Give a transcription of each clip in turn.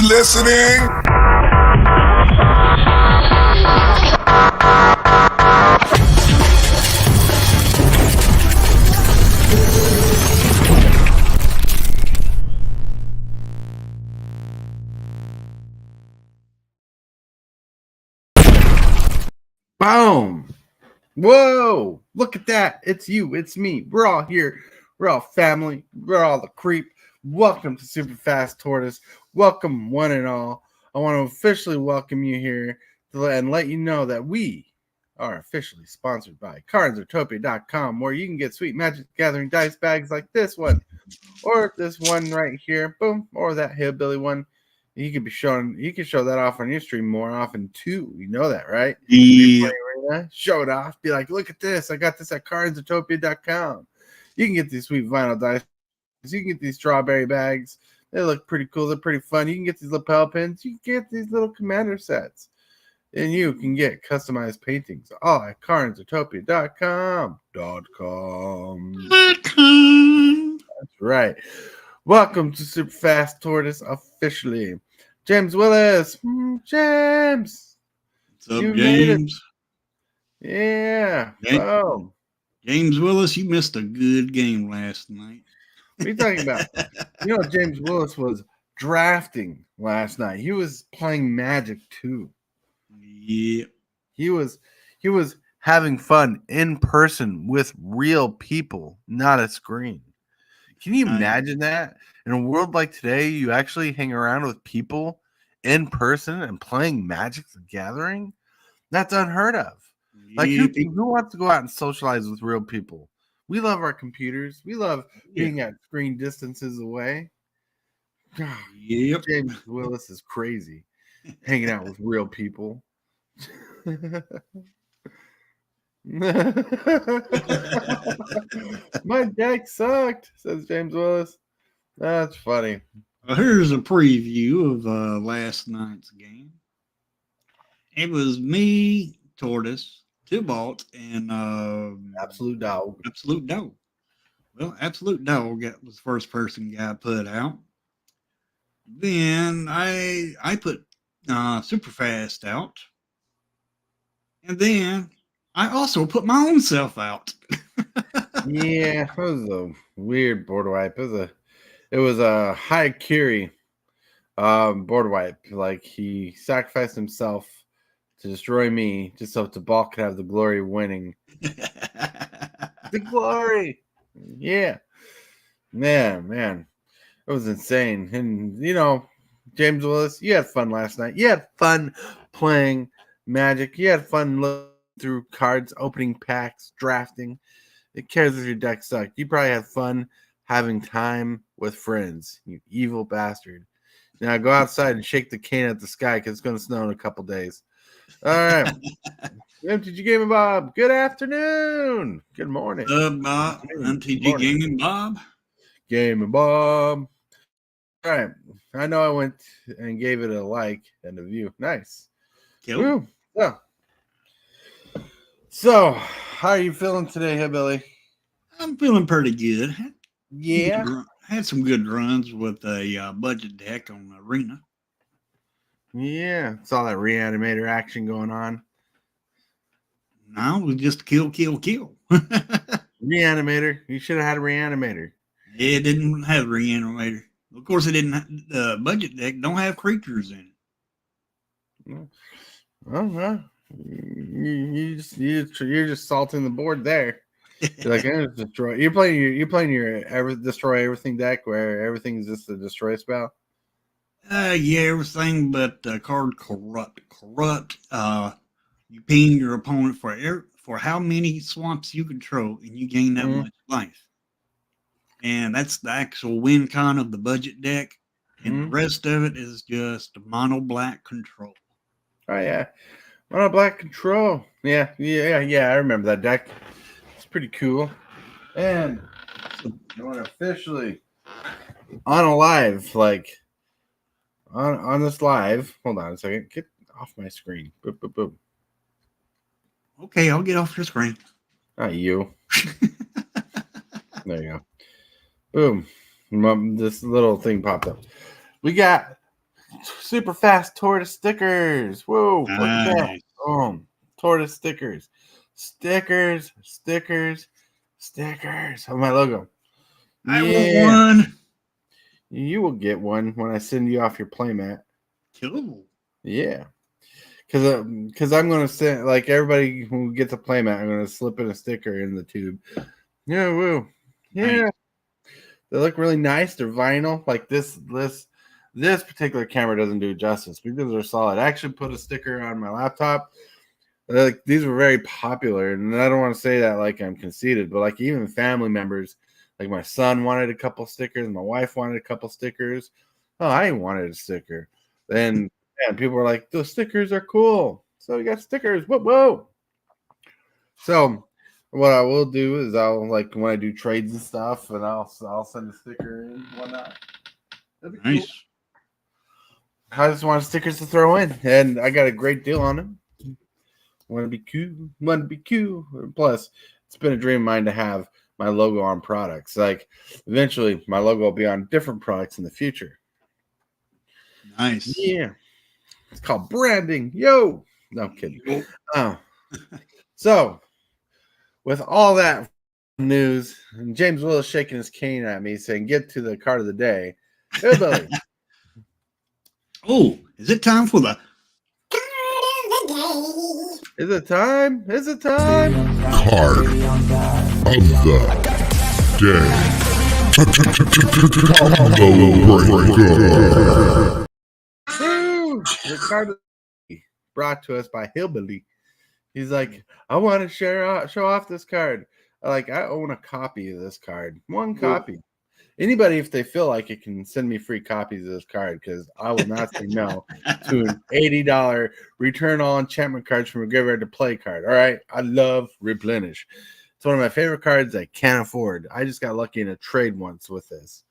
you listening? Boom. Whoa. Look at that. It's you. It's me. We're all here. We're all family. We're all the creep. Welcome to Super Fast Tortoise. Welcome, one and all. I want to officially welcome you here and let you know that we are officially sponsored by cardsutopia.com, where you can get sweet Magic Gathering dice bags like this one, or this one right here, boom, or that hillbilly one. You can show that off on your stream more often too. You know that, right? Yeah. Show it off. Be like, look at this. I got this at cardsutopia.com. You can get these sweet vinyl dice. You can get these strawberry bags. They look pretty cool. They're pretty fun. You can get these lapel pins. You can get these little commander sets. And you can get customized paintings all at cardsutopia.com. That's right. Welcome to Super Fast Tortoise officially. James Willis. James. What's up, James? Yeah. Oh. James Willis, you missed a good game last night. What are you talking about? You know, James Willis was drafting last night. He was playing Magic too. Yeah. He was having fun in person with real people, not a screen. Can you imagine that? In a world like today, you actually hang around with people in person and playing Magic the Gathering? That's unheard of. Like, who wants to go out and socialize with real people? We love our computers. We love being at screen distances away. Yep. James Willis is crazy. Hanging out with real people. My deck sucked, says James Willis. That's funny. Well, here's a preview of last night's game. It was me, Tortoise, Tybalt, and Absolute Dog. Absolute Dog. Well, Absolute Dog was the first person got put out. Then I put Super Fast out. And then I also put my own self out. Yeah, it was a weird board wipe. It was a high Curie board wipe. Like, he sacrificed himself to destroy me just so Tybalt could have the glory of winning. The glory. Yeah. Man. It was insane. And, you know, James Willis, you had fun last night. You had fun playing Magic. You had fun looking through cards, opening packs, drafting. It cares if your deck sucked. You probably had fun having time with friends, you evil bastard. Now go outside and shake the cane at the sky because it's going to snow in a couple days. All right. MTG Gaming Bob, good afternoon. Good morning. Bob. MTG Gaming Bob. Gaming Bob. All right. I know I went and gave it a like and a view. Nice. Cool. Yeah. So, how are you feeling today, Hillbilly? I'm feeling pretty good. Yeah. Had some good runs with a budget deck on Arena. Yeah. Saw that reanimator action going on. No, it was just kill. Reanimator. You should have had a reanimator. It didn't have a reanimator. Of course, it didn't. The budget deck don't have creatures in it. Oh, you're just salting the board there. You're like, I'm just destroy. You're playing your destroy everything deck where everything's just a destroy spell. Yeah, everything but card corrupt. You ping your opponent for how many swamps you control, and you gain that much life. And that's the actual win con of the budget deck. And the rest of it is just mono black control. Oh yeah, mono black control. Yeah. I remember that deck. It's pretty cool. And I want to officially on a live, like on this live. Hold on a second. Get off my screen. Boop, boop, boop. Okay, I'll get off your screen. Not you. There you go. Boom. This little thing popped up. We got super fast tortoise stickers. Whoa, look at that. Nice. Tortoise stickers. Stickers. Oh, my logo. I want Yeah. one. You will get one when I send you off your playmat. Cool. Yeah. Because I'm going to send, like, everybody who gets a playmat, I'm going to slip in a sticker in the tube. Yeah, woo. Yeah. Nice. They look really nice. They're vinyl. Like this particular camera doesn't do justice because they're solid. I actually put a sticker on my laptop. Like these were very popular, and I don't want to say that like I'm conceited, but like even family members, like my son wanted a couple stickers, my wife wanted a couple stickers. Oh, I wanted a sticker. Then people were like, "Those stickers are cool." So we got stickers. Whoa. So what I will do is I'll like when I do trades and stuff, and I'll send a sticker in, whatnot. That'd be Nice. cool. I just want stickers to throw in, and I got a great deal on them. Want to be cool. Plus, it's been a dream of mine to have my logo on products. Like eventually, my logo will be on different products in the future. Nice. Yeah, it's called branding. Yo, no I'm kidding. Oh, so with all that news, and James Willis shaking his cane at me, saying, "Get to the card of the day." Hey, Billy. Oh, is it time for the Is it time? Is it time? Card of the day. The card of the day brought to us by Hillbilly. He's like, I want to show off this card. I own a copy of this card. One copy. Anybody, if they feel like it, can send me free copies of this card because I will not say no to an $80 return all enchantment cards from a graveyard to play card. All right. I love Replenish. It's one of my favorite cards I can't afford. I just got lucky in a trade once with this.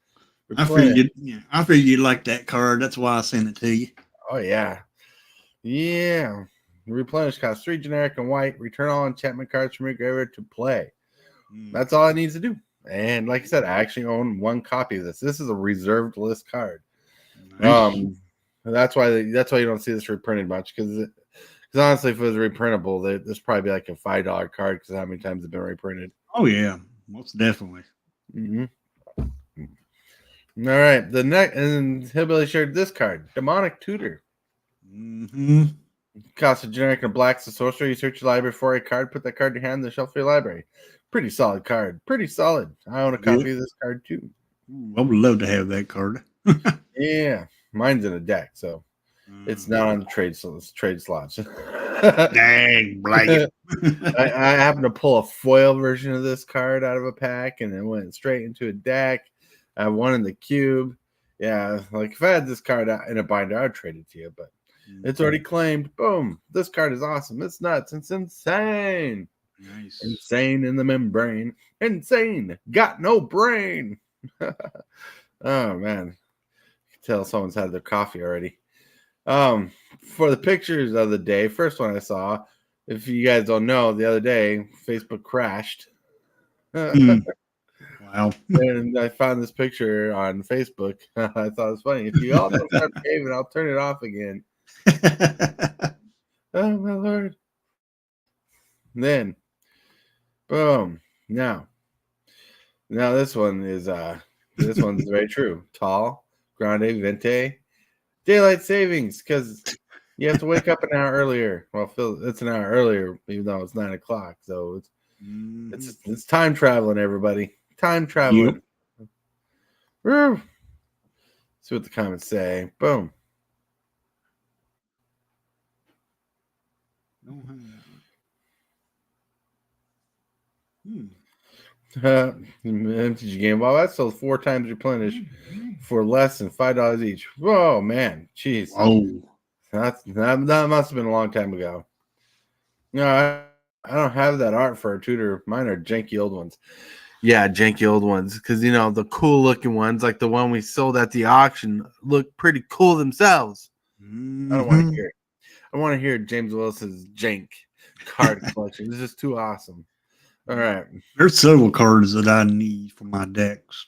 I figured you'd like that card. That's why I sent it to you. Oh, yeah. Yeah. Replenish costs 3 generic and white. Return all enchantment cards from your graveyard to play. That's all it needs to do. And like I said, I actually own one copy of this. This is a reserved list card. Nice. That's why you don't see this reprinted much because honestly, if it was reprintable, this probably be like a $5 card because how many times it's been reprinted. Oh yeah, most definitely. Mm-hmm. All right, the next and Hillbilly shared this card, Demonic Tutor. Mm-hmm. Costs a generic and a black. So sorcerer. You search your library for a card. Put that card in your hand. The shelf of your library. Pretty solid card. Pretty solid. I own a copy of this card too. I would love to have that card. Yeah, mine's in a deck, so it's not on the trade slots. Dang, blanket. I happened to pull a foil version of this card out of a pack, and it went straight into a deck. I have one in the cube. Yeah, like if I had this card in a binder, I'd trade it to you, but it's already claimed. Boom! This card is awesome. It's nuts. It's insane. Nice. Insane in the membrane. Insane. Got no brain. Oh man. You can tell someone's had their coffee already. For the pictures of the day, first one I saw, if you guys don't know, the other day Facebook crashed. Wow. And I found this picture on Facebook. I thought it was funny. If you all don't start behaving, I'll turn it off again. Oh my lord. And then boom. Now this one is this one's very true. Tall, grande, vente, daylight savings, because you have to wake up an hour earlier. Well, it's an hour earlier, even though it's 9 o'clock. So it's time traveling, everybody. Time traveling. Yep. See what the comments say. Boom. MTG game. Wow, that sells 4 times replenish for less than $5 each. Whoa, man. Jeez. Oh. That must have been a long time ago. No, I don't have that art for a tutor. Mine are janky old ones. Yeah, janky old ones. Because, the cool looking ones, like the one we sold at the auction, look pretty cool themselves. I don't want to hear it. I want to hear James Willis's jank card collection. This is too awesome. All right. There's several cards that I need for my decks.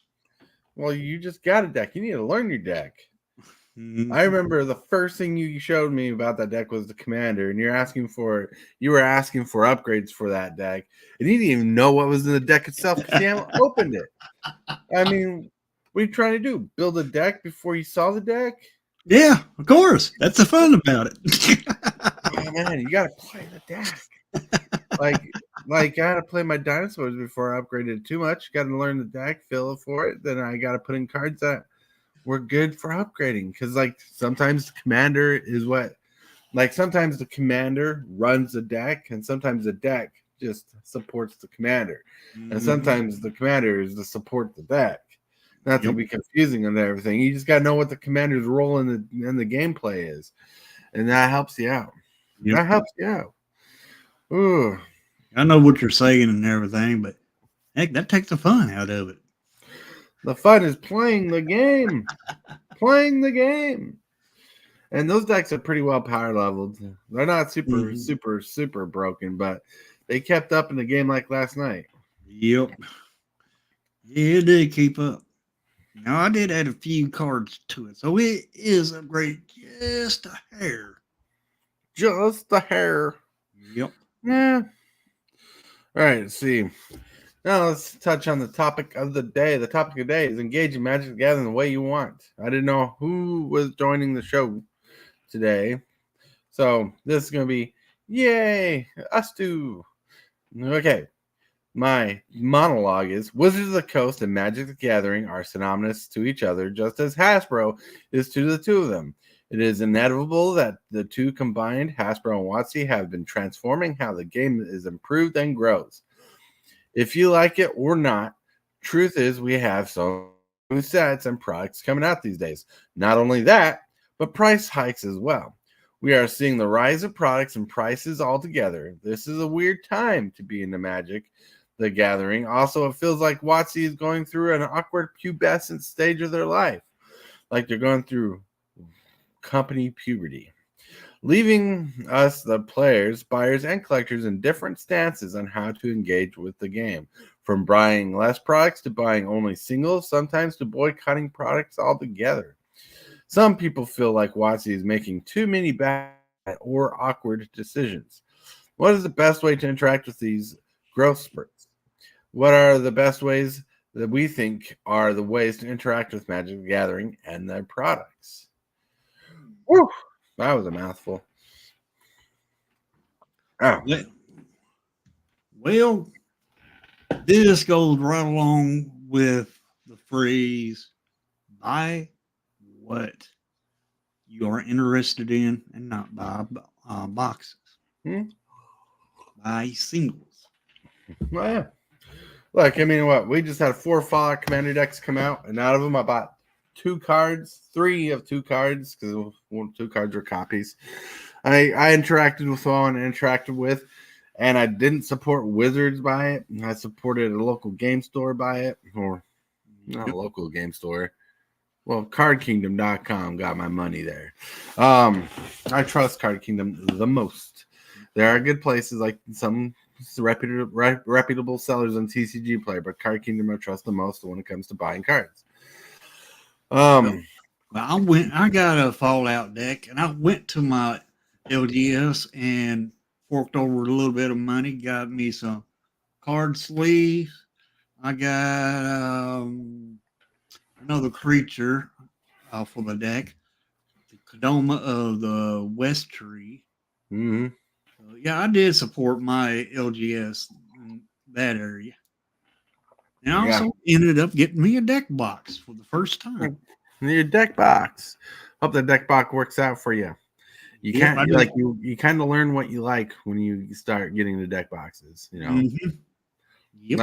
Well, you just got a deck. You need to learn your deck. I remember the first thing you showed me about that deck was the commander, and you were asking for upgrades for that deck, and you didn't even know what was in the deck itself because you haven't opened it. I mean, what are you trying to do? Build a deck before you saw the deck? Yeah, of course. That's the fun about it. Oh man, you gotta play the deck. Like I gotta play my dinosaurs before I upgraded it too much. Gotta learn the deck, feel it for it. Then I gotta put in cards that were good for upgrading. Because like sometimes the commander is what sometimes the commander runs the deck, and sometimes the deck just supports the commander. And sometimes the commander is to support the deck. Not to be confusing and everything. You just gotta know what the commander's role in the gameplay is. And that helps you out. That helps you out. Ooh. I know what you're saying and everything, but heck, that takes the fun out of it. The fun is playing the game. Playing the game. And those decks are pretty well power leveled. They're not super broken, but they kept up in the game like last night. Yep. Yeah, it did keep up. Now, I did add a few cards to it, so it is upgraded just a hair. Just a hair. Yep. Yeah. All right, let's see. Now let's touch on the topic of the day. The topic of the day is engage in Magic the Gathering the way you want. I didn't know who was joining the show today. So this is going to be, yay, us two. Okay. My monologue is Wizards of the Coast and Magic the Gathering are synonymous to each other, just as Hasbro is to the two of them. It is inevitable that the two combined, Hasbro and WOTC, have been transforming how the game is improved and grows. If you like it or not, truth is we have some new sets and products coming out these days. Not only that, but price hikes as well. We are seeing the rise of products and prices altogether. This is a weird time to be into Magic the Gathering. Also, it feels like WOTC is going through an awkward pubescent stage of their life, like they're going through company puberty, leaving us, the players, buyers, and collectors, in different stances on how to engage with the game, from buying less products to buying only singles, sometimes to boycotting products altogether. Some people feel like WOTC is making too many bad or awkward decisions. What is the best way to interact with these growth spurts? What are the best ways that we think are the ways to interact with Magic the Gathering and their products? Woo! That was a mouthful. Oh. Well, this goes right along with the phrase, buy what you are interested in and not buy boxes. Buy singles. Well, yeah. Look, I mean, what? We just had 4 Fallout Commander decks come out, and out of them I bought 2 cards, 3 of 2 cards, because 2 cards were copies. I interacted with one and interacted with, and I didn't support Wizards by it. I supported a local game store by it, or not a local game store. Well, CardKingdom.com got my money there. I trust Card Kingdom the most. There are good places like some reputable sellers on TCG Player, but Card Kingdom I trust the most when it comes to buying cards. Well, I got a Fallout deck, and I went to my LGS and forked over a little bit of money, got me some card sleeves. I got another creature for the deck, the Kodama of the West Tree. Mm-hmm. So, yeah, I did support my LGS in that area. And I also ended up getting me a deck box for the first time. Your deck box. Hope the deck box works out for you. You can't you kind of learn what you like when you start getting the deck boxes. You know, Yep.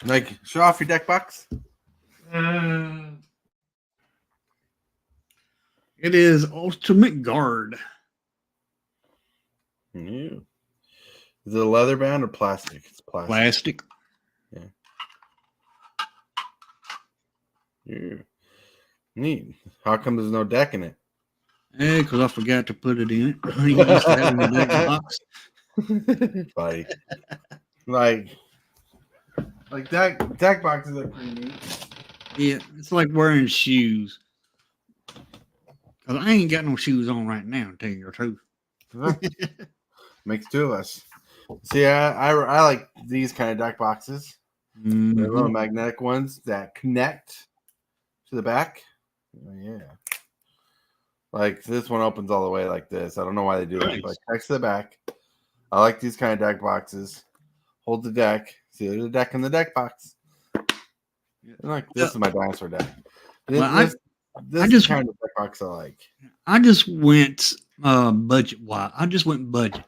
like show off your deck box. It is Ultimate Guard. Yeah. Is it leather bound or plastic? It's plastic. Yeah. Neat. How come there's no deck in it? Yeah, because I forgot to put it in it. I used that in the deck box. like deck boxes are pretty neat. Yeah, it's like wearing shoes. Because I ain't got no shoes on right now, to tell you the truth. Makes two of us. See, I like these kind of deck boxes. Mhm. They're little magnetic ones that connect to the back. Oh, yeah. Like this one opens all the way like this. I don't know why they do that, but connects to the back. I like these kind of deck boxes. Hold the deck. See, there's a deck in the deck box. Like this is my dinosaur deck. This is kind of deck box I like. I just went budget wise. I just went budget.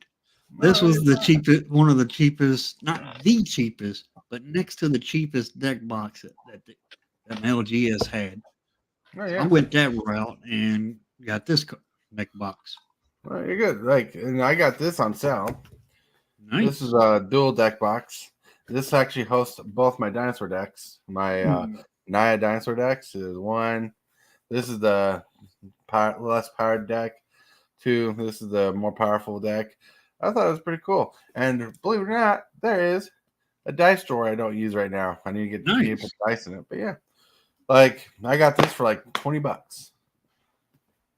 This was the cheapest, one of the cheapest, not the cheapest, but next to the cheapest deck box that LG has had. Oh, So I went that route and got this deck box. Well, you're good. Like, and I got this on sale. Nice. This is a dual deck box. This actually hosts both my dinosaur decks. My Naya dinosaur decks is one. This is the less powered deck. Two. This is the more powerful deck. I thought it was pretty cool. And believe it or not, there is a dice drawer I don't use right now. I need to get to put dice in it. But yeah, like I got this for like $20.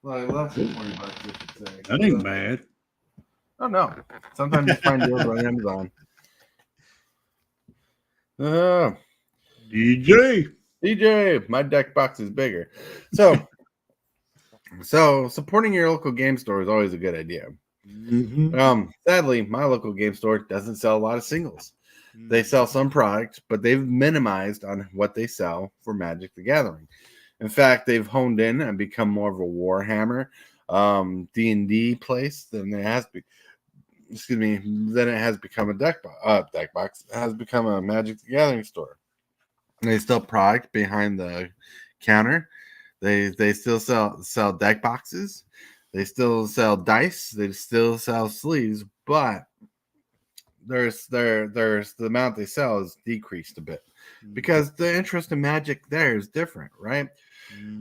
Like less than $20, I should say. That ain't bad. Oh no! Sometimes you find deals on Amazon. DJ, my deck box is bigger. So supporting your local game store is always a good idea. Mm-hmm. Sadly, my local game store doesn't sell a lot of singles. They sell some product, but they've minimized on what they sell for Magic the Gathering. In fact, they've honed in and become more of a Warhammer D&D place than it has been. Excuse me, then it has become a deck box. It has become a Magic the Gathering store. And they sell product behind the counter. They still sell deck boxes. They still sell dice. They still sell sleeves, but there's the amount they sell is decreased a bit because the interest in Magic there is different, right?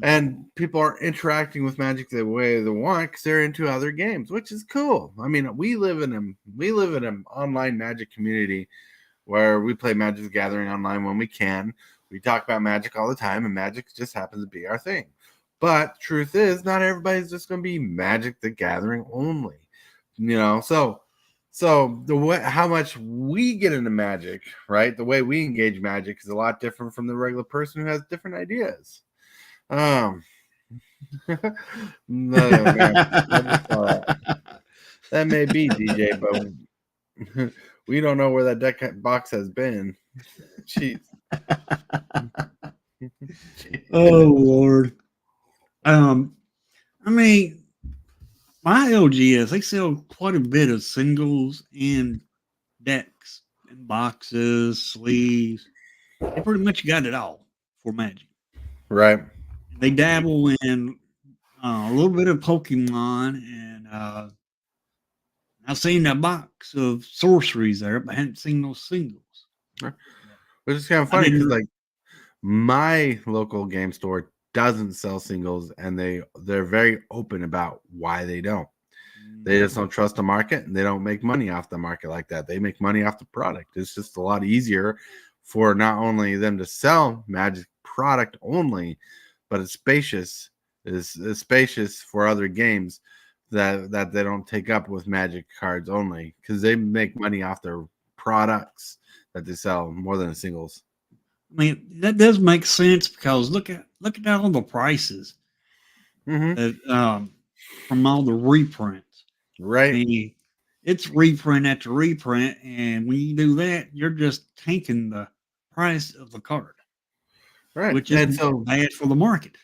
And people are interacting with Magic the way they want because they're into other games, which is cool. I mean, we live in an online Magic community where we play Magic the Gathering online when we can. We talk about Magic all the time, and Magic just happens to be our thing. But truth is, not everybody's just going to be Magic the Gathering only, you know. So the way how much we get into Magic, right? The way we engage Magic is a lot different from the regular person who has different ideas. No, man, that may be DJ, but we don't know where that deck box has been. Jeez. Oh Lord. I mean, my LGS, they sell quite a bit of singles and decks and boxes, sleeves. They pretty much got it all for Magic. Right. They dabble in a little bit of Pokemon, and I've seen a box of sorceries there, but I hadn't seen those singles. Which is kind of funny because, like, my local game store doesn't sell singles, and they're very open about why they don't. They just don't trust the market, and they don't make money off the market like that. They make money off the product. It's just a lot easier for not only them to sell Magic product only, but it's spacious. It's spacious for other games that they don't take up with Magic cards only because they make money off their products that they sell more than the singles. I mean, that does make sense because look at all the prices from all the reprints. Right. I mean, it's reprint after reprint, and when you do that, you're just tanking the price of the card, right? Which is so bad for the market.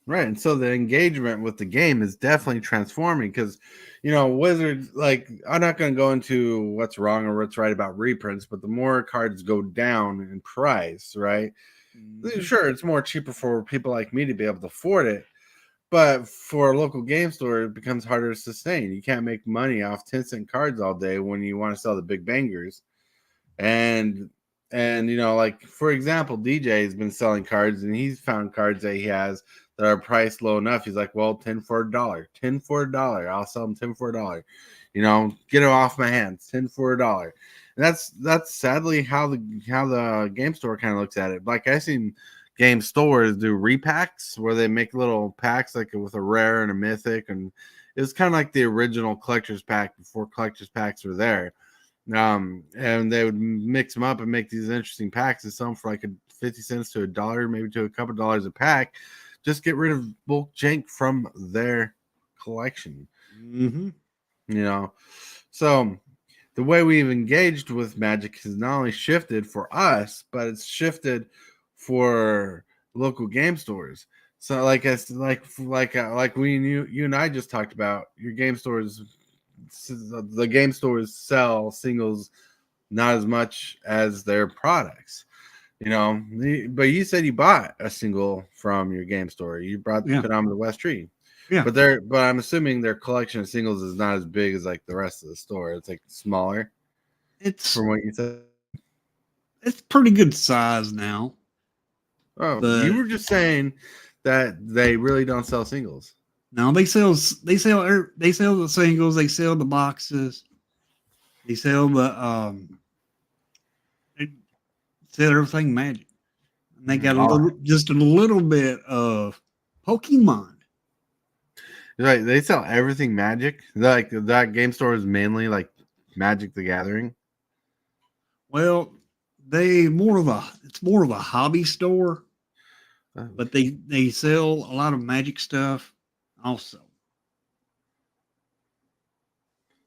Right. And so the engagement with the game is definitely transforming because, you know, Wizards, like, I'm not going to go into what's wrong or what's right about reprints, but the more cards go down in price, right? Sure, it's more cheaper for people like me to be able to afford it. But for a local game store, it becomes harder to sustain. You can't make money off 10-cent cards all day when you want to sell the big bangers. And you know, like, for example, DJ has been selling cards, and he's found cards that he has that are priced low enough. He's like, well, 10 for $1. 10 for $1. I'll sell them 10 for $1. You know, get it off my hands. 10 for $1. And that's sadly how the game store kind of looks at it. Like, I seen game stores do repacks where they make little packs like with a rare and a mythic, and it was kind of like the original collector's pack before collector's packs were there. And they would mix them up and make these interesting packs and sell them for like 50 cents to $1, maybe to a couple dollars a pack. Just get rid of bulk jank from their collection. Mm-hmm. You know, so the way we've engaged with Magic has not only shifted for us, but it's shifted for local game stores. So, like you and I just talked about, your game stores, the game stores sell singles not as much as their products. You know, but you said you bought a single from your game store. You brought the Pedometer West Tree. Yeah. But I'm assuming their collection of singles is not as big as like the rest of the store. It's like smaller. It's from what you said. It's pretty good size now. Oh, but you were just saying that they really don't sell singles. No, they sell the singles, they sell the boxes, they sell they sell everything Magic. And they got just a little bit of Pokemon. Right, they sell everything Magic. Like that game store is mainly like Magic the Gathering. Well, it's more of a hobby store, but they sell a lot of Magic stuff also.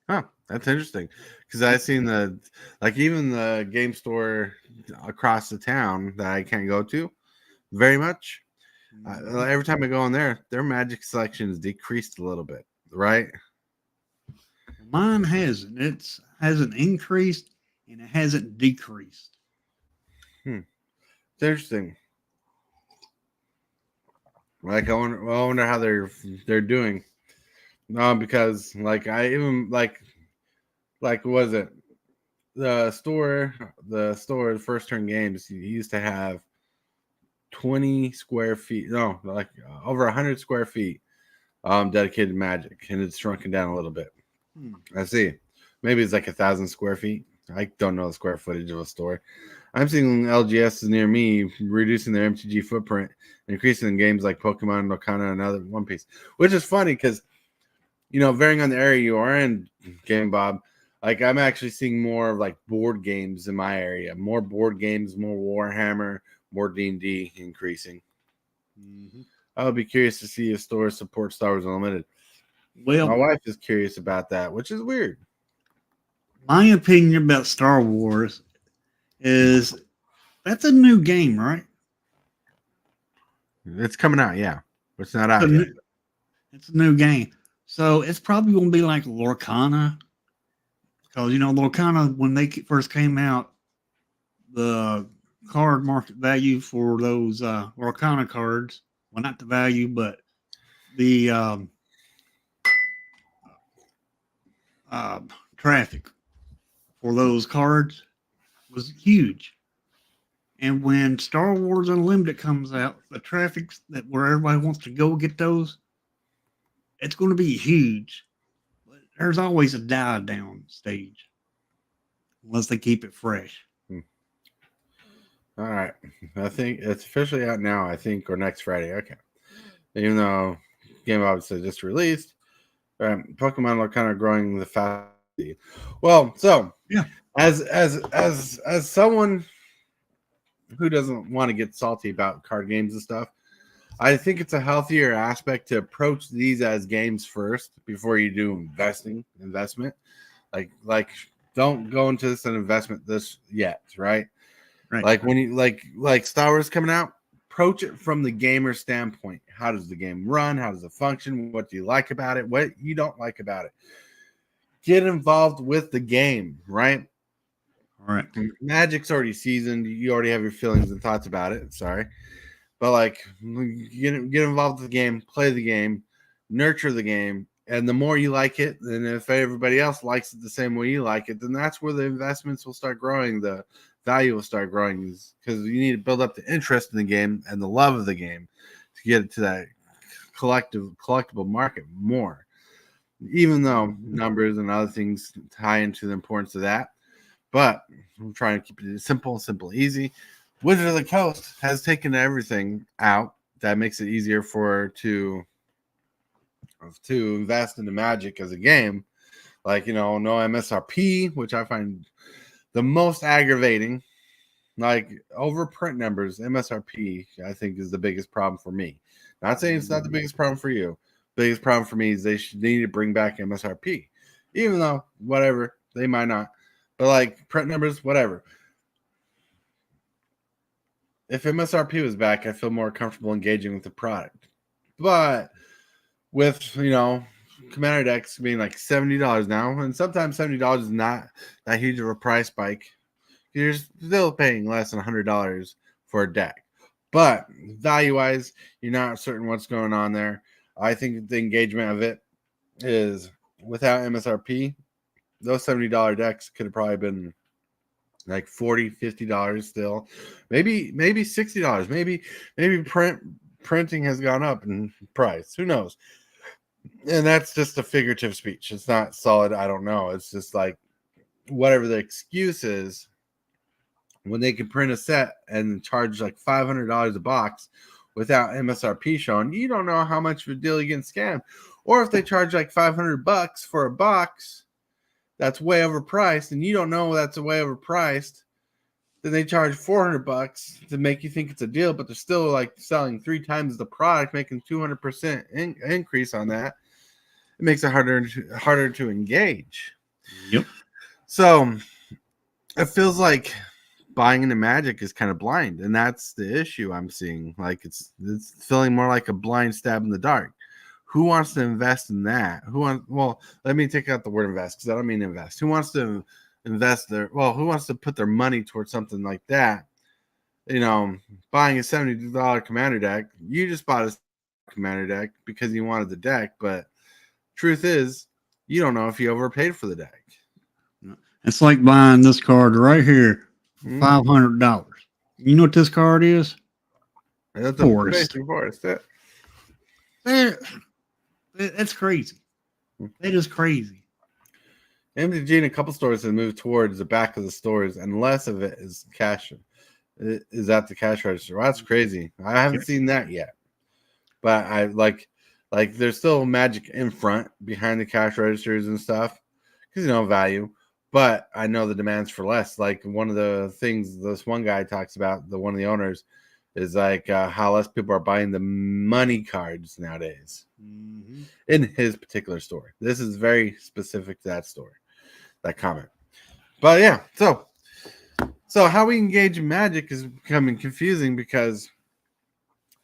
Huh, that's interesting. Because I've seen even the game store across the town that I can't go to very much. Every time I go in there, their Magic selection is decreased a little bit, right? Mine hasn't. It hasn't increased and it hasn't decreased. It's interesting. Like I wonder how they're doing. Because like I even like was it the first turn games, you used to have 20 square feet, no, like over 100 square feet dedicated to Magic, and it's shrunken down a little bit. I see. Maybe it's like 1,000 square feet. I don't know the square footage of a store. I'm seeing LGSs near me reducing their MTG footprint, increasing in games like Pokemon, Lorcana, and other One Piece, which is funny because, you know, varying on the area you are in, Game Bob, like I'm actually seeing more of like board games in my area, more board games, more Warhammer, more D&D increasing. I'll be curious to see if stores support Star Wars Unlimited. Well, my wife is curious about that, which is weird. My opinion about Star Wars is that's a new game, right? It's coming out, yeah. It's not out yet. It's a new game. So it's probably going to be like Lorcana. Because, you know, Lorcana, when they first came out, the card market value for those Lorcana cards, well, not the value, but the traffic for those cards was huge. And when Star Wars Unlimited comes out, the traffic where everybody wants to go get those, it's going to be huge. But there's always a die down stage unless they keep it fresh. All right. I think it's officially out now, I think, or next Friday. Okay. Even though Game obviously just released, Pokemon are kind of growing the fast. Well, so yeah, as someone who doesn't want to get salty about card games and stuff, I think it's a healthier aspect to approach these as games first before you do investment. Like don't go into this an investment this yet, right? Right. Like when you like Star Wars coming out, approach it from the gamer standpoint. How does the game run? How does it function? What do you like about it? What you don't like about it? Get involved with the game, right? All right. Magic's already seasoned. You already have your feelings and thoughts about it. Sorry. But like get involved with the game, play the game, nurture the game. And the more you like it, and if everybody else likes it the same way you like it, then that's where the investments will start growing. The value will start growing because you need to build up the interest in the game and the love of the game to get it to that collectible market more. Even though numbers and other things tie into the importance of that. But I'm trying to keep it simple, easy. Wizard of the Coast has taken everything out that makes it easier for to invest into Magic as a game. Like, no MSRP, which I find the most aggravating. Like, over print numbers, MSRP, I think, is the biggest problem for me. Not saying it's not the biggest problem for you. Biggest problem for me is they need to bring back MSRP. Even though, whatever, they might not. But, like, print numbers, whatever. If MSRP was back, I feel more comfortable engaging with the product. But with, Commander decks being like $70 now, and sometimes $70 is not that huge of a price spike. You're still paying less than $100 for a deck. But value-wise, you're not certain what's going on there. I think the engagement of it is, without MSRP, those $70 decks could have probably been like $40, $50 still. Maybe $60. Maybe printing has gone up in price. Who knows? And that's just a figurative speech. It's not solid. I don't know. It's just like whatever the excuse is, when they can print a set and charge like $500 a box without MSRP showing, you don't know how much of a deal you get scammed. Or if they charge like $500 for a box that's way overpriced, and you don't know that's way overpriced, then they charge $400 to make you think it's a deal, but they're still like selling 3 times the product, making 200% increase on that. It makes it harder to engage. Yep. So it feels like buying into Magic is kind of blind, and that's the issue I'm seeing. Like it's feeling more like a blind stab in the dark. Who wants to invest in that? Well, let me take out the word invest, because I don't mean invest. Who wants to invest who wants to put their money towards something like that? Buying a $70 commander deck. You just bought a commander deck because you wanted the deck, but truth is, you don't know if you overpaid for the deck. It's like buying this card right here for $500. You know what this card is? That's Forest. Forest. That's crazy. That is crazy. MTG and a couple stores have moved towards the back of the stores, and less of it is cash. Is at the cash register. Well, that's crazy. I haven't seen that yet, but I like there's still Magic in front behind the cash registers and stuff because value. But I know the demands for less. Like one of the things this one guy talks about, one of the owners, is like how less people are buying the money cards nowadays in his particular store. This is very specific to that store, that comment. But yeah, so how we engage in Magic is becoming confusing because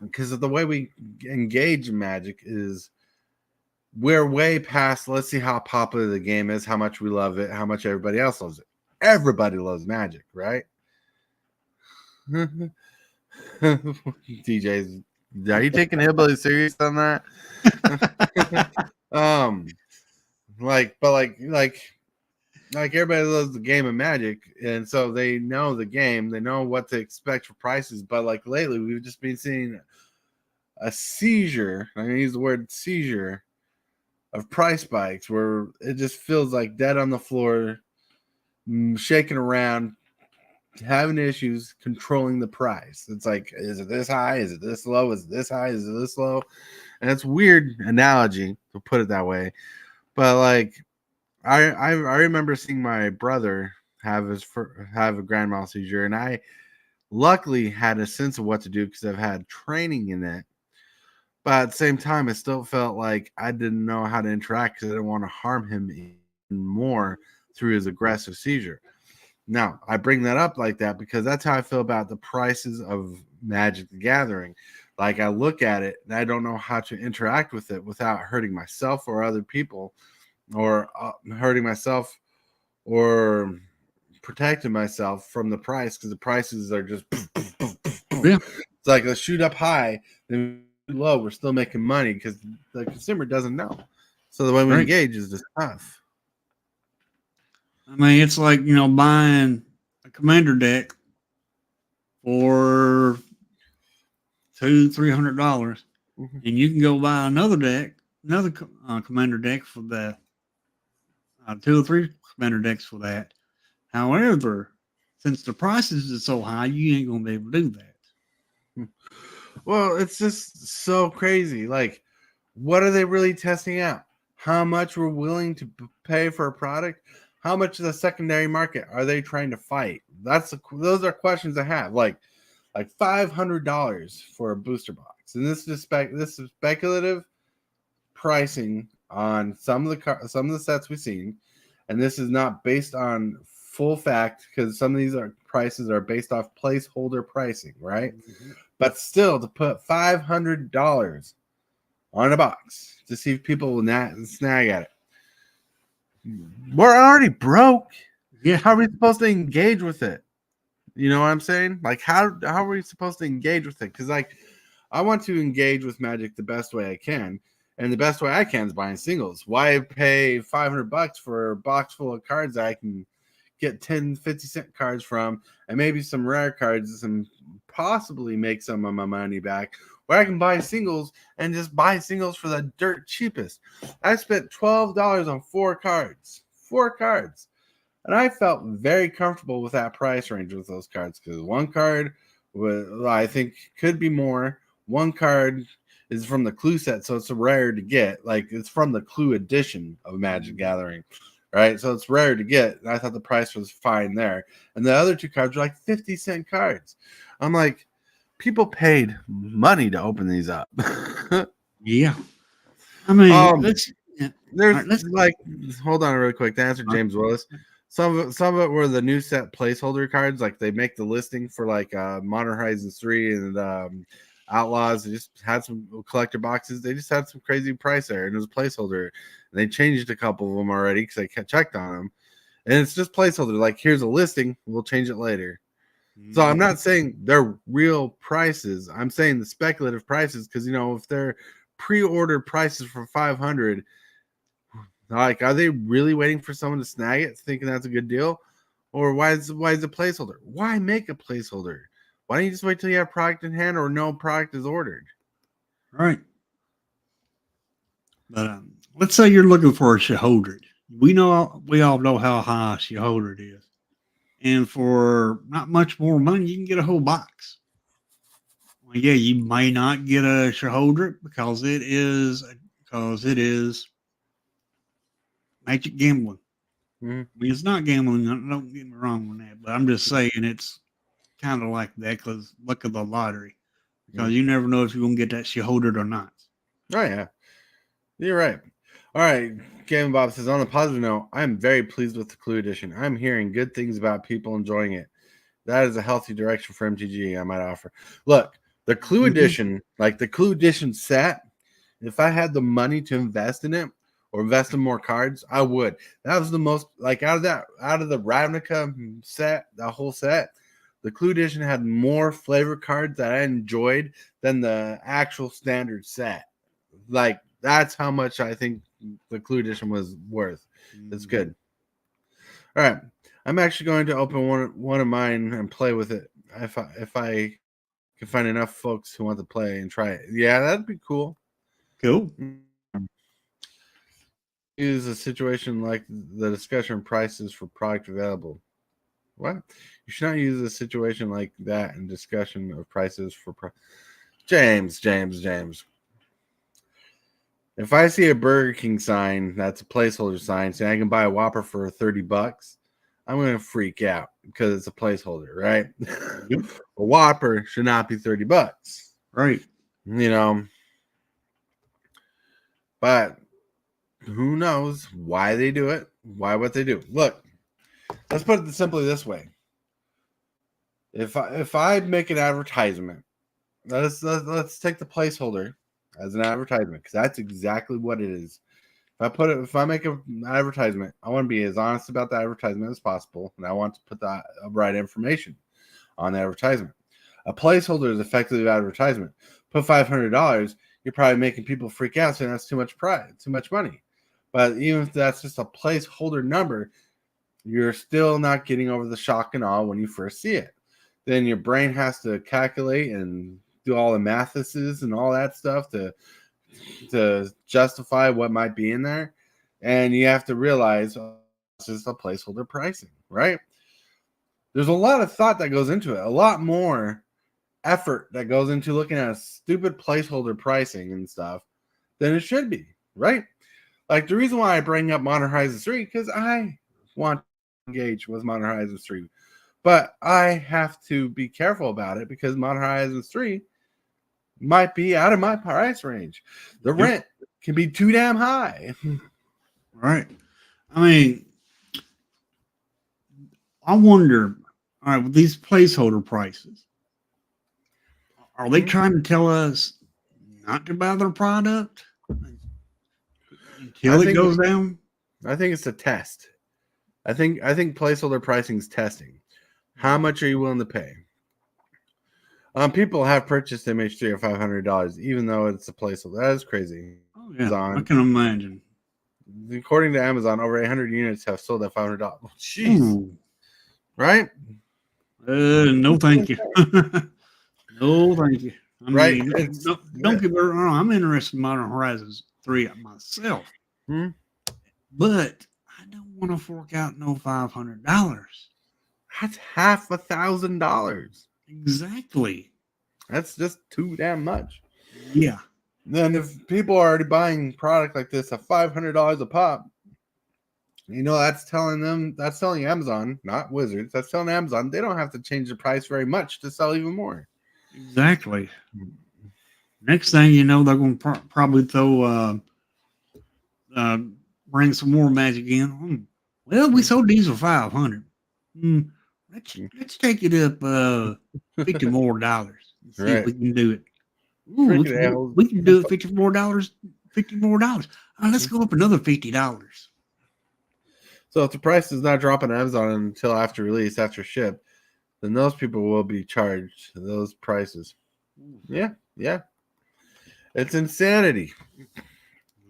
of the way we engage in Magic is we're way past, let's see how popular the game is, how much we love it, how much everybody else loves it. Everybody loves Magic, right? DJs, are you taking Hillbilly serious on that? Like everybody loves the game of Magic, and so they know the game, they know what to expect for prices. But like lately, we've just been seeing a seizure. I'm gonna use the word seizure of price spikes, where it just feels like dead on the floor, shaking around, having issues controlling the price. It's like, is it this high? Is it this low? Is it this high? Is it this low? And it's a weird analogy to put it that way, but like I remember seeing my brother have a grand mal seizure, and I luckily had a sense of what to do because I've had training in it. But at the same time, I still felt like I didn't know how to interact because I didn't want to harm him even more through his aggressive seizure. Now, I bring that up like that because that's how I feel about the prices of Magic the Gathering. Like, I look at it and I don't know how to interact with it without hurting myself or other people, or hurting myself or protecting myself from the price, because the prices are just It's like a shoot up high, then low, we're still making money because the consumer doesn't know. So the way we engage is just tough. I mean, it's like, buying a commander deck for $200-$300, and you can go buy another commander deck for the 2 or 3 commander decks for that. However, since the prices are so high, you ain't gonna be able to do that. Well, it's just so crazy. Like, what are they really testing out? How much we're willing to pay for a product? How much of the secondary market are they trying to fight? Those are questions I have. Like $500 for a booster box, and this is speculative pricing on some of the sets we've seen, and this is not based on full fact because some of these prices are based off placeholder pricing, right? Mm-hmm. But still, to put $500 on a box to see if people will snag at it, we're already broke. Yeah, how are we supposed to engage with it? You know what I'm saying? Like, how are we supposed to engage with it? Because like, I want to engage with Magic the best way I can. And the best way I can is buying singles. Why pay $500 for a box full of cards that I can get 10, 50-cent cards from, and maybe some rare cards and possibly make some of my money back, where I can buy singles and just buy singles for the dirt cheapest. I spent $12 on 4 cards. 4 cards. And I felt very comfortable with that price range with those cards because one card, I think, could be more. One card is from the Clue set, so it's rare to get. Like, it's from the Clue edition of Magic Gathering, right? So it's rare to get. And I thought the price was fine there. And the other 2 cards were like 50-cent cards. I'm like, people paid money to open these up. Yeah. I mean, there's like, hold on really quick to answer James Willis. Some of it were the new set placeholder cards. Like, they make the listing for like Modern Horizons 3 and Outlaws. They just had some collector boxes. They just had some crazy price there, and it was a placeholder. And they changed a couple of them already because I checked on them. And it's just placeholder. Like, here's a listing. We'll change it later. So I'm not saying they're real prices. I'm saying the speculative prices because, you know, if they're pre-order prices for $500, like, are they really waiting for someone to snag it, thinking that's a good deal? Or why is a placeholder? Why make a placeholder? Why don't you just wait till you have product in hand or no product is ordered? Right. But let's say you're looking for a Shaholdred. We all know how high Shaholdred is. And for not much more money, you can get a whole box. Well, yeah, you may not get a Shaholdred because it is Magic gambling. Mm-hmm. I mean, it's not gambling. Don't get me wrong on that, but I'm just saying it's kind of like that because look at the lottery. Because you never know if you're gonna get that Shaholdred or not. Oh yeah, you're right. All right, Gavin Bob says, on a positive note, I'm very pleased with the Clue edition. I'm hearing good things about people enjoying it. That is a healthy direction for MTG, I might offer. Look, the Clue edition, like the Clue edition set, if I had the money to invest in it or invest in more cards, I would. That was the most, like, out of the Ravnica set, that whole set, the Clue edition had more flavor cards that I enjoyed than the actual standard set. Like, that's how much I think the Clue edition was worth. It's good. All right. I'm actually going to open one of mine and play with it if I can find enough folks who want to play and try it. Yeah, that'd be cool. Cool. Use a situation like the discussion prices for product available. What? You should not use a situation like that in discussion of prices for James. If I see a Burger King sign that's a placeholder sign saying I can buy a Whopper for $30, I'm going to freak out because it's a placeholder, right? Yep. A Whopper should not be $30. Right. You know, but who knows why they do it, what they do. Look, let's put it simply this way. If I make an advertisement, let's take the placeholder as an advertisement because that's exactly what it is. If I make an advertisement, I want to be as honest about the advertisement as possible, and I want to put the right information on the advertisement. A placeholder is effectively advertisement. Put $500, you're probably making people freak out saying that's too much money. But even if that's just a placeholder number, you're still not getting over the shock and awe when you first see it. Then your brain has to calculate and do all the matheses and all that stuff to justify what might be in there. And you have to realize it's just a placeholder pricing, right? There's a lot of thought that goes into it, a lot more effort that goes into looking at a stupid placeholder pricing and stuff than it should be, right? Like the reason why I bring up Modern Horizons 3 because I want to engage with Modern Horizons 3, but I have to be careful about it because Modern Horizons 3 might be out of my price range. The rent can be too damn high. Right. I mean, I wonder, all right, with these placeholder prices, are they trying to tell us not to buy their product until it goes down? I think it's a test. I think placeholder pricing is testing. How much are you willing to pay? People have purchased MH3 at $500, even though it's a placeholder. That is crazy. Oh yeah, I can imagine. According to Amazon, over 800 units have sold at $500. Jeez, right? No, thank you. No, thank you. I Right? mean, don't get me wrong. I'm interested in Modern Horizons 3 myself, but I don't want to fork out no $500. That's $1,000. Exactly. That's just too damn much. Yeah. Then if people are already buying product like this at $500 a pop, that's telling Amazon, not Wizards, that's telling Amazon they don't have to change the price very much to sell even more. Exactly. Next thing you know, they're going to probably throw bring some more Magic in. Well, we sold these for $500. Let's take it up $50 more dollars. See if we can do it. Ooh, we can do it $50 more. $50 more. Let's go up another $50. So if the price is not dropping on Amazon until after release, after ship, then those people will be charged those prices. Yeah. It's insanity.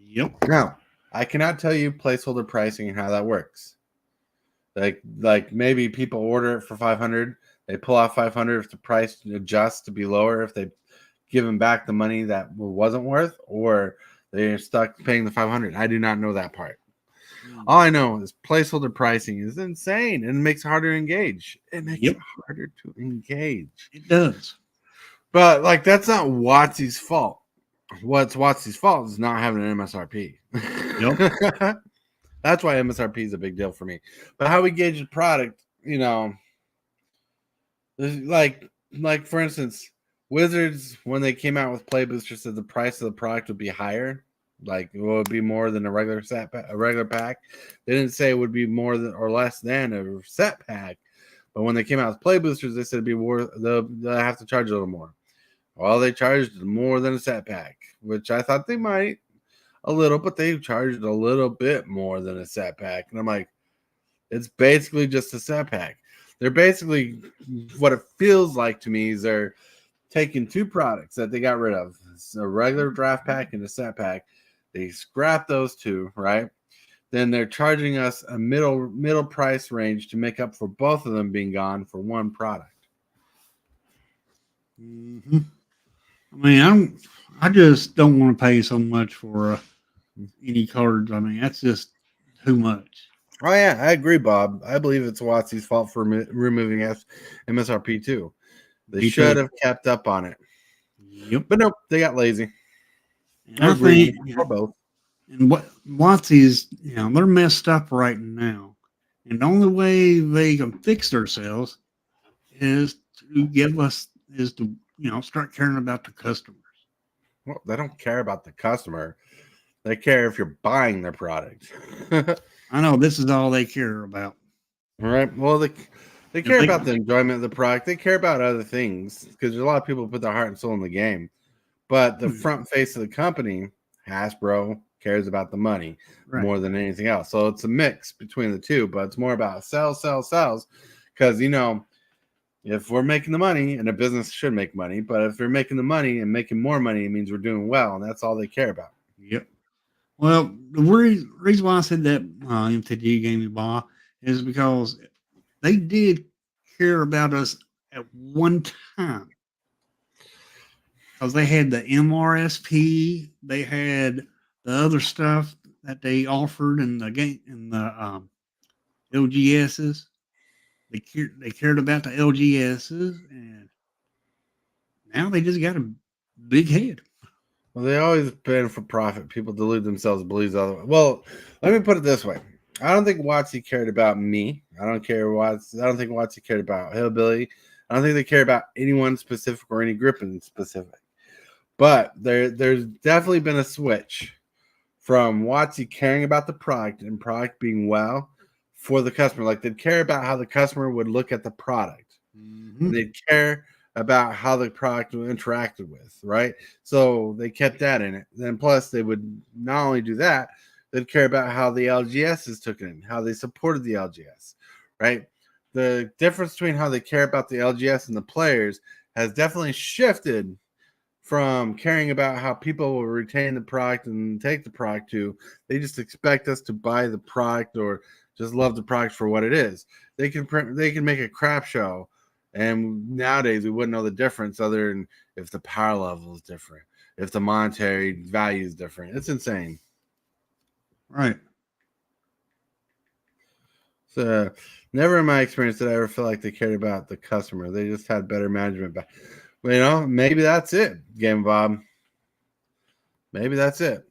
Yep. Now, I cannot tell you placeholder pricing and how that works. Like maybe people order it for $500, they pull out $500 if the price adjusts to be lower, if they give them back the money that wasn't worth, or they're stuck paying the $500. I do not know that part. All I know is placeholder pricing is insane and it makes it harder to engage. It makes it harder to engage. It does. But that's not WOTC's fault. What's WOTC's fault is not having an MSRP. Yep. That's why MSRP is a big deal for me. But how we gauge the product, like for instance, Wizards, when they came out with Play Booster, said the price of the product would be higher. Like it would be more than a regular pack. They didn't say it would be more than or less than a set pack. But when they came out with Play Boosters, they said it'd be more. They'll have to charge a little more. Well, they charged more than a set pack, which I thought they might a little, but they charged a little bit more than a set pack. And I'm like, it's basically just a set pack. They're basically, what it feels like to me is they're taking two products that they got rid of. It's a regular draft pack and a set pack. They scrap those two, right? Then they're charging us a middle price range to make up for both of them being gone for one product. Mm-hmm. I mean, I just don't want to pay so much for any cards. I mean, that's just too much. Oh yeah, I agree, Bob. I believe it's WotC's fault for removing MSRP too. They should have kept up on it. Yep. But nope, they got lazy. I think both. And what WotC's, they're messed up right now. And the only way they can fix themselves is to start caring about the customers. Well, they don't care about the customer. They care if you're buying their product. I know this is all they care about. All right. Well, they care about the enjoyment of the product. They care about other things because there's a lot of people who put their heart and soul in the game. But the front face of the company, Hasbro, cares about the money more than anything else. So it's a mix between the two, but it's more about sales. Because, if we're making the money, and a business should make money, but if they're making the money and making more money, it means we're doing well, and that's all they care about. Yep. Well, the reason why I said that MTG gave me ball is because they did care about us at one time. Because they had the MRSP, they had the other stuff that they offered in the game, in the LGSs. They cared about the LGSs, and now they just got a big head. Well, they always been for profit. People delude themselves, believes otherwise. Well, let me put it this way: I don't think WOTC cared about me. I don't think WOTC cared about Hillbilly. I don't think they care about anyone specific or any group in specific. But there's definitely been a switch from WOTC caring about the product and product being well for the customer. Like they'd care about how the customer would look at the product. Mm-hmm. And they'd care about how the product was interacted with, right? So they kept that in it. Then plus they would not only do that, they'd care about how the LGSs took it in, how they supported the LGS, right? The difference between how they care about the LGS and the players has definitely shifted from caring about how people will retain the product and take the product to they just expect us to buy the product or just love the product for what it is. They can make a crap show, and nowadays we wouldn't know the difference other than if the power level is different, if the monetary value is different. It's insane. Right. So never in my experience did I ever feel like they cared about the customer. They just had better management. But, maybe that's it, Game Bob. Maybe that's it.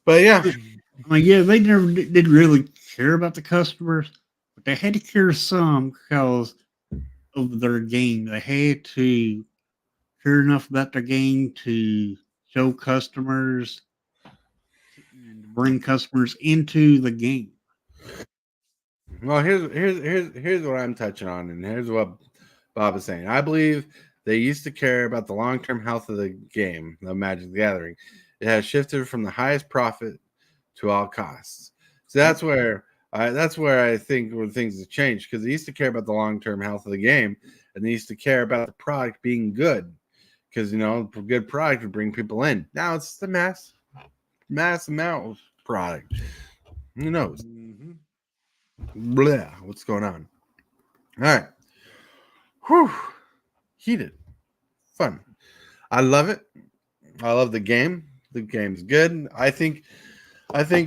But yeah. I mean, yeah, they never did really care about the customers, but they had to care some because of their game. They had to care enough about their game to show customers and bring customers into the game. Well, here's what I'm touching on, and here's what Bob is saying. I believe they used to care about the long-term health of the game, the Magic the Gathering. It has shifted from the highest profit to all costs. So that's where I think where things have changed, because they used to care about the long-term health of the game, and they used to care about the product being good, because a good product would bring people in. Now it's the mass amount of product. Who knows? Mm-hmm. Blah, what's going on? All right. Whew. Heated. Fun. I love it. I love the game. The game's good. I think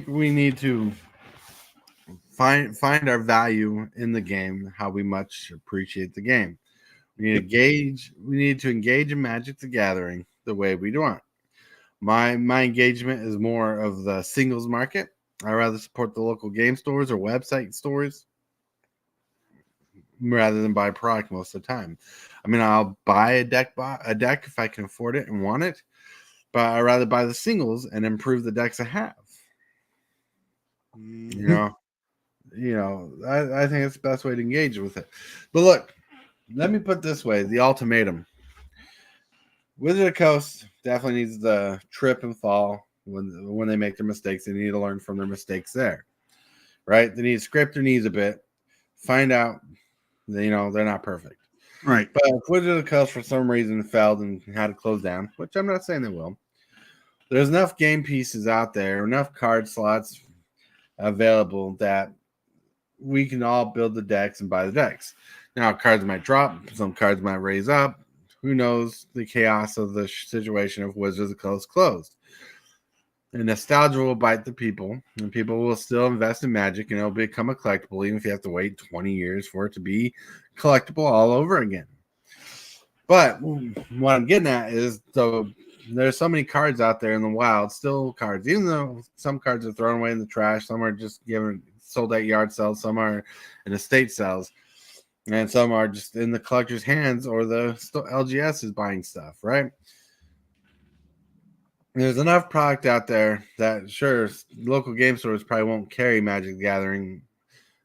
we need to find our value in the game, how we much appreciate the game. We need to engage in Magic the Gathering the way we want. My engagement is more of the singles market. I rather support the local game stores or website stores rather than buy product most of the time. I mean, I'll buy a deck if I can afford it and want it, but I'd rather buy the singles and improve the decks I have. Mm-hmm. I think it's the best way to engage with it. But look, let me put it this way: the ultimatum. Wizard of the Coast definitely needs to trip and fall when they make their mistakes. They need to learn from their mistakes there, right? They need to scrape their knees a bit, find out that, they're not perfect. Right. But if Wizard of the Coast for some reason failed and had to close down, which I'm not saying they will, there's enough game pieces out there, enough card slots available that we can all build the decks and buy the decks. Now, cards might drop, some cards might raise up. Who knows the chaos of the situation if Wizards of the Coast closed. And nostalgia will bite the people, and people will still invest in Magic, and it'll become a collectible, even if you have to wait 20 years for it to be collectible all over again. But what I'm getting at is, there's so many cards out there in the wild, still cards, even though some cards are thrown away in the trash, some are just sold at yard sales, some are in estate sales, and some are just in the collector's hands or the LGS is buying stuff, right? There's enough product out there that, sure, local game stores probably won't carry Magic the Gathering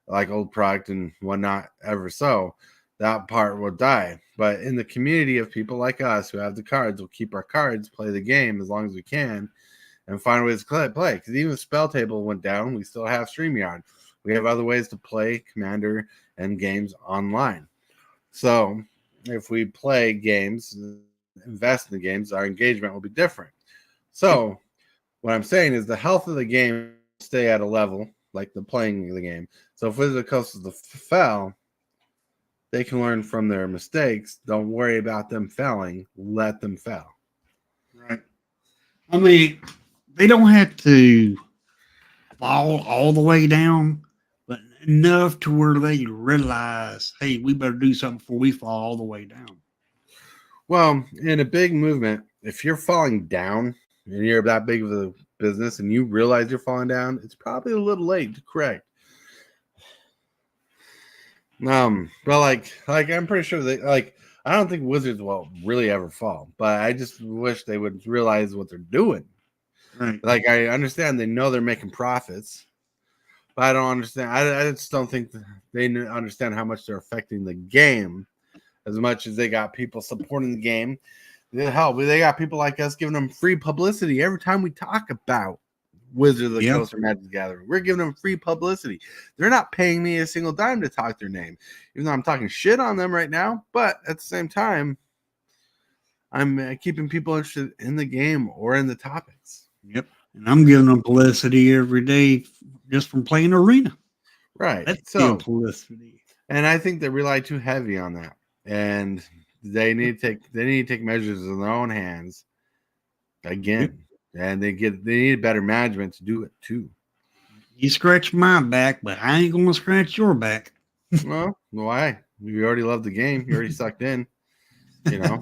like old product and whatnot ever so. That part will die. But in the community of people like us who have the cards, we'll keep our cards, play the game as long as we can, and find ways to play. Because even if Spell Table went down, we still have StreamYard. We have other ways to play Commander and games online. So if we play games, invest in the games, our engagement will be different. So what I'm saying is the health of the game will stay at a level like the playing of the game. So if Wizard of the Coast is the fell, they can learn from their mistakes. Don't worry about them failing. Let them fail. Right. I mean, they don't have to fall all the way down, but enough to where they realize, hey, we better do something before we fall all the way down. Well, in a big movement, if you're falling down and you're that big of a business and you realize you're falling down, it's probably a little late to correct. But like I'm pretty sure I don't think Wizards will really ever fall, but I just wish they would realize what they're doing. Right. Like I understand they know they're making profits, but I don't understand. I just don't think they understand how much they're affecting the game as much as they got people supporting the game. Hell, they got people like us giving them free publicity every time we talk about Wizards of the Coast or Magic the Gathering. We're giving them free publicity. They're not paying me a single dime to talk their name, even though I'm talking shit on them right now. But at the same time, I'm keeping people interested in the game or in the topics. Yep. And I'm giving them publicity every day just from playing Arena. Right. That's still publicity. And I think they rely too heavy on that. And they need to take measures in their own hands again. Yep. And they need better management to do it too. You scratch my back, but I ain't gonna scratch your back. Well, why? You already love the game. You already sucked in. You know.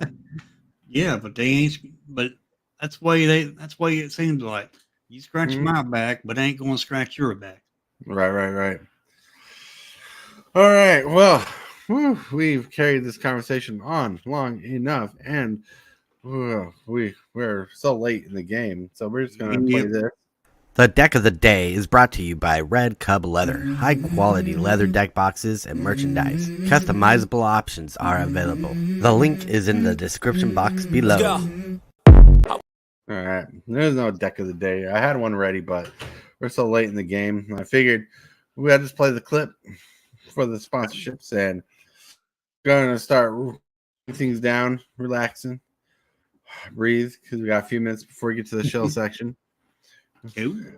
Yeah, but they ain't. But that's why it seems like you scratch my back, but I ain't gonna scratch your back. Right. All right. Well, we've carried this conversation on long enough, and we're so late in the game, so we're just gonna play this. The deck of the day is brought to you by Red Cub Leather. High quality leather deck boxes and merchandise. Customizable options are available. The link is in the description box below. All right, there's no deck of the day. I had one ready, but we're so late in the game. I figured we had to just play the clip for the sponsorships and gonna start things down, relaxing, breathe, because we got a few minutes before we get to the shell section. Ooh.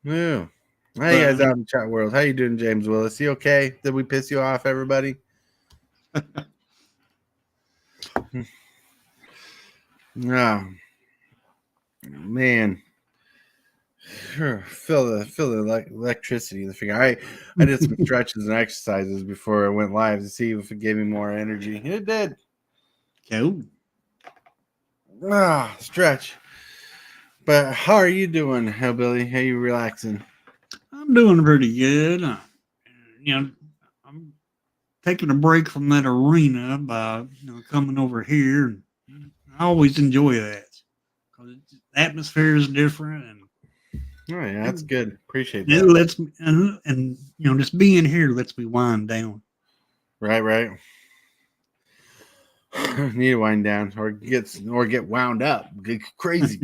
Yeah. How you guys out in the chat world? How you doing, James Willis? You okay? Did we piss you off, everybody? Oh, man. Feel the electricity in the finger. I did some stretches and exercises before I went live to see if it gave me more energy. It did. Cool. Stretch. But how are you doing, Hillbilly? How you relaxing? I'm doing pretty good. I'm taking a break from that Arena by coming over here. I always enjoy that because the atmosphere is different, and oh yeah, that's good. Appreciate it that. lets me, and just being here lets me wind down. Right. Need to wind down or get wound up. Get crazy,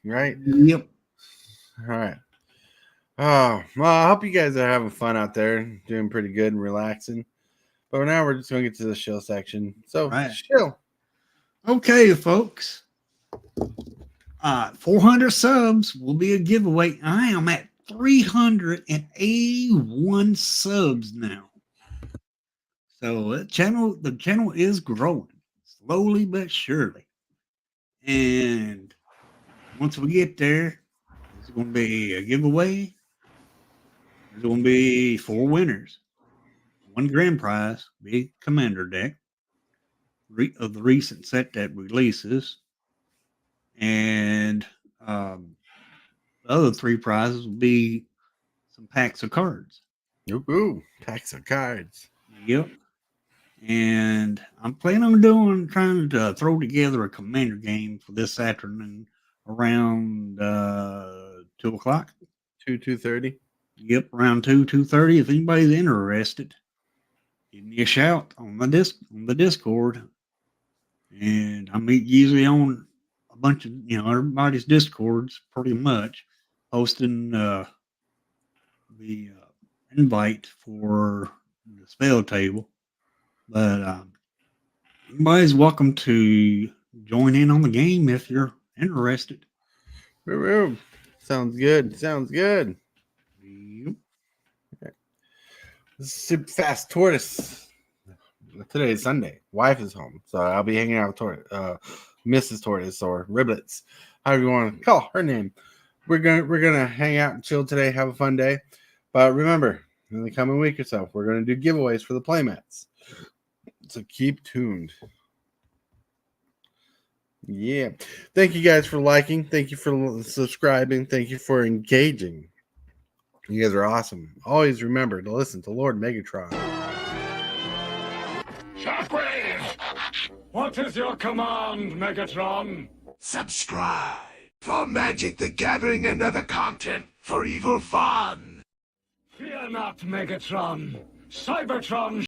right? Yep. All right. Oh, well, I hope you guys are having fun out there, doing pretty good and relaxing. But now we're just going to get to the shill section. So, shill. Okay, folks. 400 subs will be a giveaway. I am at 381 subs now. So the channel is growing slowly but surely. And once we get there, there's going to be a giveaway. There's going to be 4 winners. 1 grand prize, big commander deck of the recent set that releases. And the other 3 prizes will be some packs of cards. Ooh, packs of cards. Yep. And I'm planning on trying to throw together a commander game for this afternoon around 2 o'clock. 2:30. Yep, around 2:30. If anybody's interested, give me a shout on the Discord. And I'm usually on a bunch of everybody's Discords pretty much, posting the invite for the spell table. But anybody's welcome to join in on the game if you're interested. Sounds good. Yep. Okay. This is Super Fast Tortoise. Today is Sunday. Wife is home, so I'll be hanging out with Mrs. Tortoise or Riblets, however you want to call her name. We're gonna hang out and chill today, have a fun day. But remember, in the coming week or so, we're going to do giveaways for the playmats. So keep tuned. Yeah. Thank you guys for liking. Thank you for subscribing. Thank you for engaging. You guys are awesome. Always remember to listen to Lord Megatron. Shockwave! What is your command, Megatron? Subscribe for Magic the Gathering and other content for evil fun. Fear not, Megatron. Cybertron